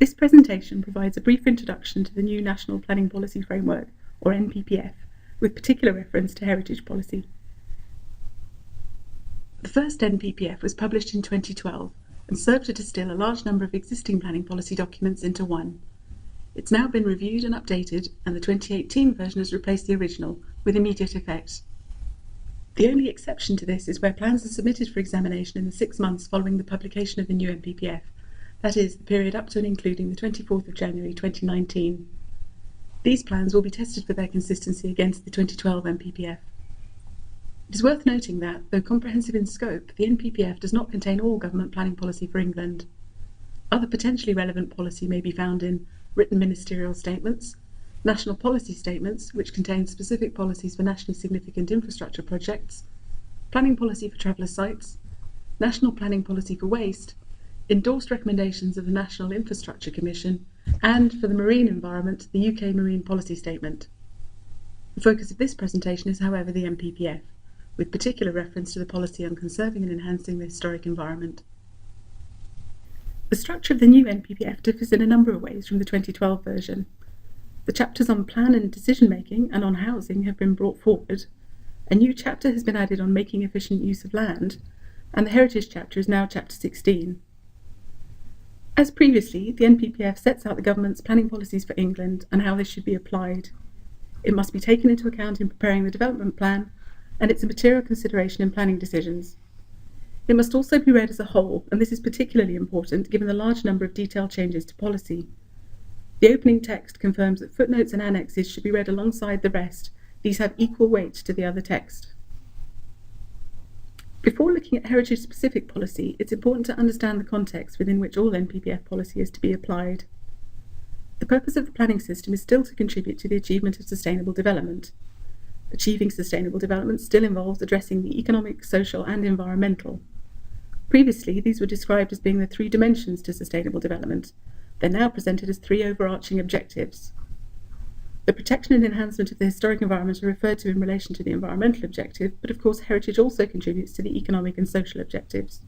This presentation provides a brief introduction to the new National Planning Policy Framework, or NPPF, with particular reference to heritage policy. The first NPPF was published in 2012 and served to distill a large number of existing planning policy documents into one. It's now been reviewed and updated, and the 2018 version has replaced the original, with immediate effect. The only exception to this is where plans are submitted for examination in the 6 months following the publication of the new NPPF, that is, the period up to and including the 24th of January 2019. These plans will be tested for their consistency against the 2012 NPPF. It is worth noting that, though comprehensive in scope, the NPPF does not contain all government planning policy for England. Other potentially relevant policy may be found in written ministerial statements, national policy statements, which contain specific policies for nationally significant infrastructure projects, planning policy for traveller sites, national planning policy for waste, endorsed recommendations of the National Infrastructure Commission, and, for the marine environment, the UK Marine Policy Statement. The focus of this presentation is, however, the NPPF, with particular reference to the policy on conserving and enhancing the historic environment. The structure of the new NPPF differs in a number of ways from the 2012 version. The chapters on plan and decision-making and on housing have been brought forward. A new chapter has been added on making efficient use of land, and the heritage chapter is now chapter 16. As previously, the NPPF sets out the government's planning policies for England and how this should be applied. It must be taken into account in preparing the development plan, and it's a material consideration in planning decisions. It must also be read as a whole, and this is particularly important given the large number of detailed changes to policy. The opening text confirms that footnotes and annexes should be read alongside the rest. These have equal weight to the other text. Before looking at heritage-specific policy, it's important to understand the context within which all NPPF policy is to be applied. The purpose of the planning system is still to contribute to the achievement of sustainable development. Achieving sustainable development still involves addressing the economic, social, and environmental. Previously, these were described as being the 3 dimensions to sustainable development. They're now presented as 3 overarching objectives. The protection and enhancement of the historic environment are referred to in relation to the environmental objective, but of course heritage also contributes to the economic and social objectives.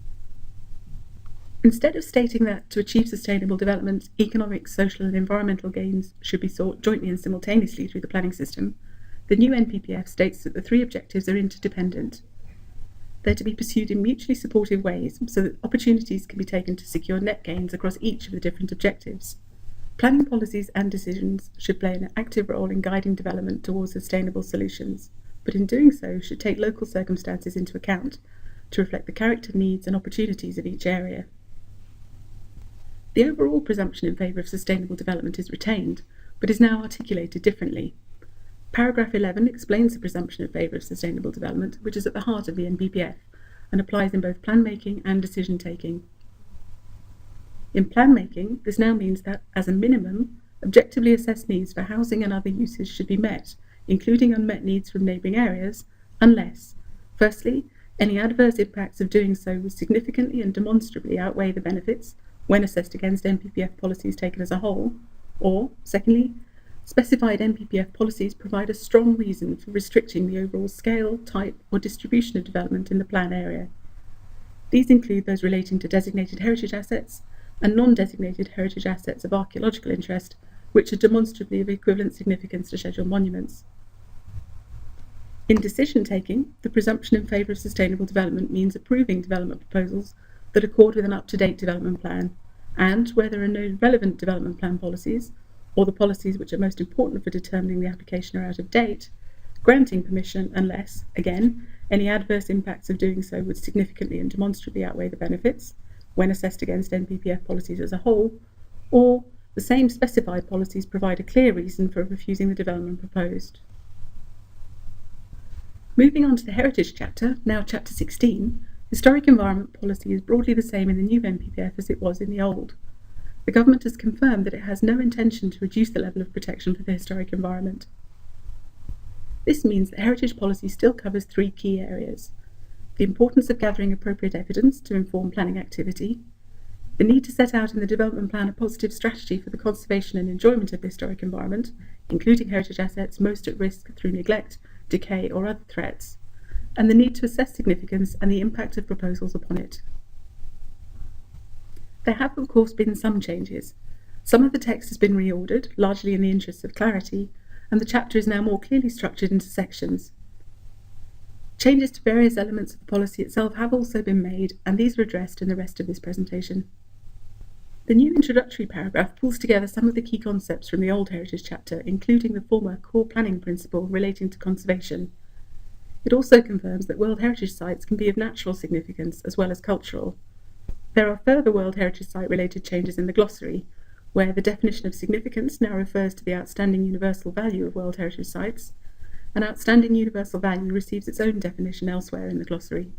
Instead of stating that to achieve sustainable development, economic, social and environmental gains should be sought jointly and simultaneously through the planning system, the new NPPF states that the 3 objectives are interdependent. They're to be pursued in mutually supportive ways so that opportunities can be taken to secure net gains across each of the different objectives. Planning policies and decisions should play an active role in guiding development towards sustainable solutions, but in doing so should take local circumstances into account to reflect the character, needs and opportunities of each area. The overall presumption in favour of sustainable development is retained, but is now articulated differently. Paragraph 11 explains the presumption in favour of sustainable development, which is at the heart of the NPPF, and applies in both plan-making and decision-taking. In plan-making, this now means that, as a minimum, objectively assessed needs for housing and other uses should be met, including unmet needs from neighbouring areas, unless, firstly, any adverse impacts of doing so would significantly and demonstrably outweigh the benefits when assessed against NPPF policies taken as a whole, or, secondly, specified NPPF policies provide a strong reason for restricting the overall scale, type, or distribution of development in the plan area. These include those relating to designated heritage assets and non-designated heritage assets of archaeological interest, which are demonstrably of equivalent significance to scheduled monuments. In decision-taking, the presumption in favour of sustainable development means approving development proposals that accord with an up-to-date development plan, and, where there are no relevant development plan policies, or the policies which are most important for determining the application are out of date, granting permission unless, again, any adverse impacts of doing so would significantly and demonstrably outweigh the benefits, when assessed against NPPF policies as a whole, or the same specified policies provide a clear reason for refusing the development proposed. Moving on to the heritage chapter, now chapter 16, historic environment policy is broadly the same in the new NPPF as it was in the old. The government has confirmed that it has no intention to reduce the level of protection for the historic environment. This means that heritage policy still covers 3 key areas: the importance of gathering appropriate evidence to inform planning activity, the need to set out in the development plan a positive strategy for the conservation and enjoyment of the historic environment, including heritage assets most at risk through neglect, decay or other threats, and the need to assess significance and the impact of proposals upon it. There have, of course, been some changes. Some of the text has been reordered, largely in the interests of clarity, and the chapter is now more clearly structured into sections. Changes to various elements of the policy itself have also been made, and these are addressed in the rest of this presentation. The new introductory paragraph pulls together some of the key concepts from the old heritage chapter, including the former core planning principle relating to conservation. It also confirms that World Heritage Sites can be of natural significance as well as cultural. There are further World Heritage Site related changes in the glossary, where the definition of significance now refers to the outstanding universal value of World Heritage Sites, and outstanding universal value receives its own definition elsewhere in the glossary.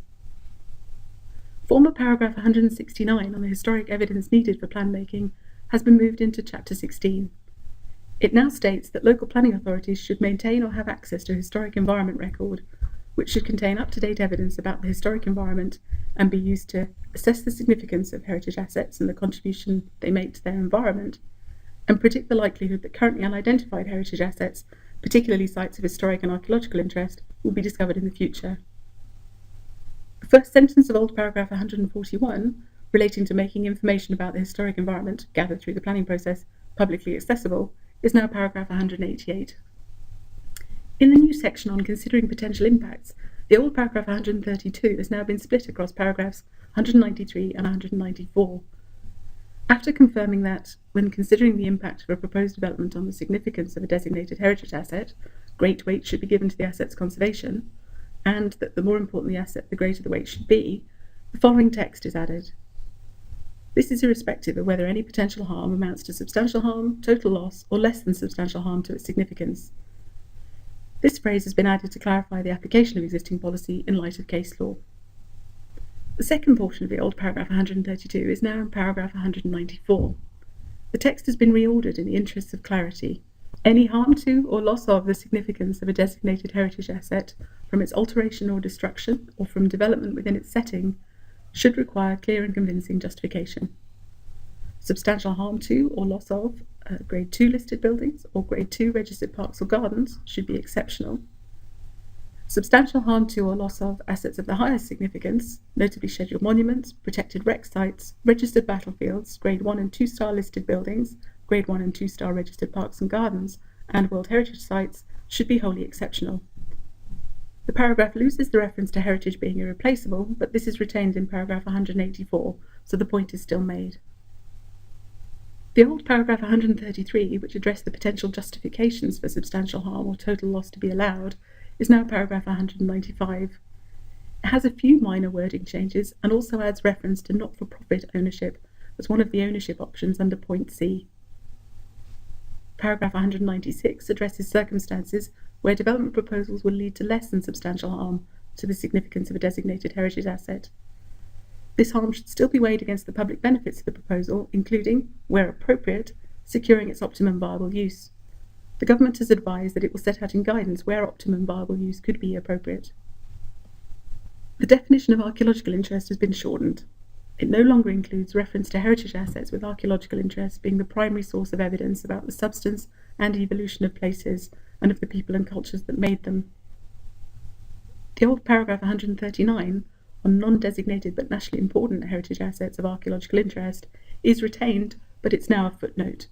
Former paragraph 169 on the historic evidence needed for plan making has been moved into Chapter 16. It now states that local planning authorities should maintain or have access to a historic environment record, which should contain up-to-date evidence about the historic environment and be used to assess the significance of heritage assets and the contribution they make to their environment, and predict the likelihood that currently unidentified heritage assets, particularly sites of historic and archaeological interest, will be discovered in the future. The first sentence of old paragraph 141, relating to making information about the historic environment gathered through the planning process publicly accessible, is now paragraph 188. In the new section on considering potential impacts, the old paragraph 132 has now been split across paragraphs 193 and 194. After confirming that, when considering the impact of a proposed development on the significance of a designated heritage asset, great weight should be given to the asset's conservation, and that the more important the asset, the greater the weight should be, the following text is added. This is irrespective of whether any potential harm amounts to substantial harm, total loss, or less than substantial harm to its significance. This phrase has been added to clarify the application of existing policy in light of case law. The second portion of the old paragraph 132 is now in paragraph 194. The text has been reordered in the interests of clarity. Any harm to or loss of the significance of a designated heritage asset from its alteration or destruction, or from development within its setting, should require clear and convincing justification. Substantial harm to or loss of Grade 2 listed buildings or Grade 2 registered parks or gardens should be exceptional. Substantial harm to or loss of assets of the highest significance, notably scheduled monuments, protected wreck sites, registered battlefields, Grade 1 and 2 star listed buildings, Grade 1 and 2 star registered parks and gardens, and World Heritage Sites, should be wholly exceptional. The paragraph loses the reference to heritage being irreplaceable, but this is retained in paragraph 184, so the point is still made. The old paragraph 133, which addressed the potential justifications for substantial harm or total loss to be allowed, is now paragraph 195. It has a few minor wording changes and also adds reference to not-for-profit ownership as one of the ownership options under point C. Paragraph 196 addresses circumstances where development proposals will lead to less than substantial harm to the significance of a designated heritage asset. This harm should still be weighed against the public benefits of the proposal, including, where appropriate, securing its optimum viable use. The government has advised that it will set out in guidance where optimum viable use could be appropriate. The definition of archaeological interest has been shortened. It no longer includes reference to heritage assets with archaeological interest being the primary source of evidence about the substance and evolution of places and of the people and cultures that made them. The old paragraph 139 on non-designated but nationally important heritage assets of archaeological interest is retained, but it's now a footnote.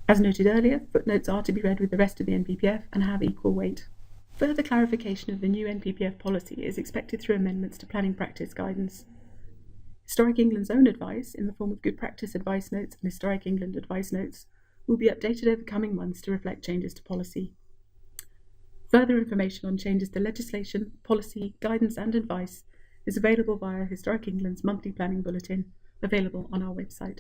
As noted earlier, footnotes are to be read with the rest of the NPPF and have equal weight. Further clarification of the new NPPF policy is expected through amendments to planning practice guidance. Historic England's own advice, in the form of good practice advice notes and Historic England advice notes, will be updated over coming months to reflect changes to policy. Further information on changes to legislation, policy, guidance and advice is available via Historic England's monthly planning bulletin, available on our website.